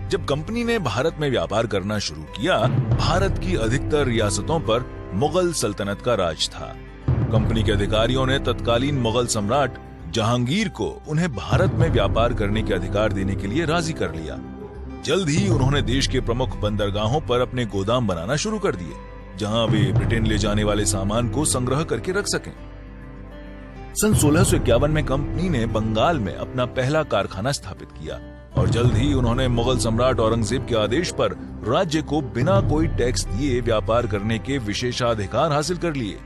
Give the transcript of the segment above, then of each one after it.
जब कंपनी ने भारत में व्यापार करना शुरू किया, भारत की अधिकतर रियासतों पर मुगल सल्तनत का राज था। कंपनी के अधिकारियों ने तत्कालीन मुगल सम्राट जहांगीर को उन्हें भारत में व्यापार करने के अधिकार देने के लिए राजी कर लिया। जल्द ही उन्होंने देश के प्रमुख बंदरगाहों पर अपने गोदाम बनाना शुरू कर दिए, जहां वे ब्रिटेन ले जाने वाले सामान को संग्रह करके रख सकें। सन 1651 में कंपनी ने बंगाल में अपना पहला कारखाना स्थापित किया और जल्द ही उन्होंने मुगल सम्राट औरंगजेब के आदेश पर राज्य को बिना कोई टैक्स दिए व्यापार करने के विशेषाधिकार हासिल कर लिए।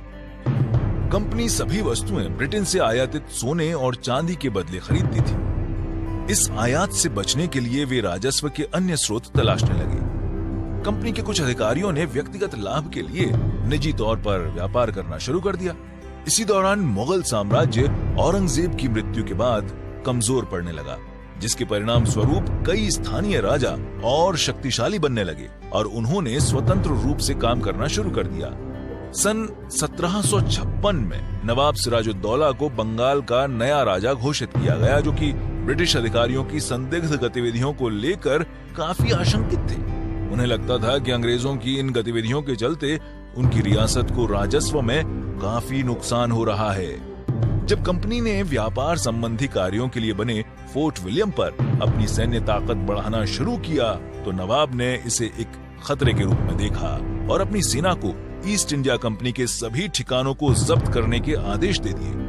कंपनी सभी वस्तुएं ब्रिटेन से आयातित सोने और चांदी के बदले खरीदती थी। इस आयात से बचने के लिए वे राजस्व के अन्य स्रोत तलाशने लगे। कंपनी के कुछ अधिकारियों ने व्यक्तिगत लाभ के लिए निजी तौर पर व्यापार करना शुरू कर दिया। इसी दौरान मुगल साम्राज्य औरंगजेब की मृत्यु के बाद कमजोर पड़ने लगा, जिसके परिणाम स्वरूप कई स्थानीय राजा और शक्तिशाली बनने लगे और उन्होंने स्वतंत्र रूप से काम करना शुरू कर दिया। सन 1756 में नवाब सिराजुद्दौला को बंगाल का नया राजा घोषित किया गया, जो कि ब्रिटिश अधिकारियों की संदिग्ध गतिविधियों को लेकर काफी आशंकित थे। उन्हें लगता था कि अंग्रेजों की इन गतिविधियों के चलते उनकी रियासत को राजस्व में काफी नुकसान हो रहा है। जब कंपनी ने व्यापार संबंधी कार्यों के लिए बने फोर्ट विलियम पर अपनी सैन्य ताकत बढ़ाना शुरू किया, तो नवाब ने इसे एक खतरे के रूप में देखा और अपनी सेना को ईस्ट इंडिया कंपनी के सभी ठिकानों को जब्त करने के आदेश दे दिए।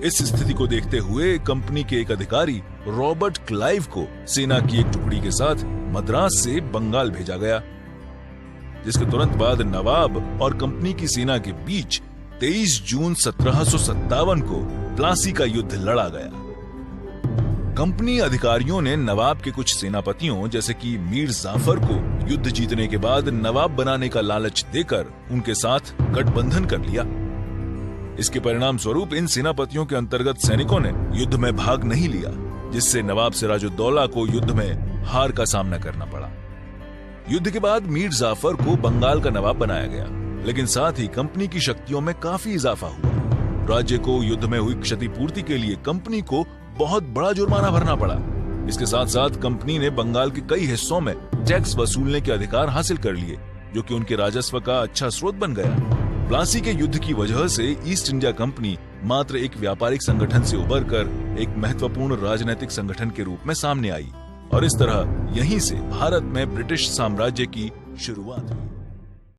इस स्थिति को देखते हुए कंपनी के एक अधिकारी रॉबर्ट क्लाइव को सेना की एक टुकड़ी के साथ मद्रास से बंगाल भेजा गया, जिसके तुरंत बाद नवाब और कंपनी की सेना के बीच 23 जून 1757 को प्लासी का युद्ध लड़ा गया। कंपनी अधिकारियों ने नवाब के कुछ सेनापतियों जैसे कि मीर जाफर को युद्ध जीतने के बाद नवाब बनाने का लालच देकर उनके साथ गठबंधन कर लिया। इसके परिणाम स्वरूप इन सेनापतियों के अंतर्गत सैनिकों ने युद्ध में भाग नहीं लिया, जिससे नवाब सिराजुद्दौला को युद्ध में हार का सामना करना पड़ा। युद्ध के बाद मीर जाफर को बंगाल का नवाब बनाया गया, लेकिन साथ ही कंपनी की शक्तियों में काफी इजाफा हुआ। राज्य को युद्ध में हुई क्षतिपूर्ति के लिए कंपनी को बहुत बड़ा जुर्माना भरना पड़ा। इसके साथ साथ कंपनी ने बंगाल के कई हिस्सों में टैक्स वसूलने के अधिकार हासिल कर लिए, जो कि उनके राजस्व का अच्छा स्रोत बन गया। प्लासी के युद्ध की वजह से ईस्ट इंडिया कंपनी मात्र एक व्यापारिक संगठन से उभरकर एक महत्वपूर्ण राजनीतिक संगठन के रूप में सामने आई और इस तरह यहीं से भारत में ब्रिटिश साम्राज्य की शुरुआत हुई।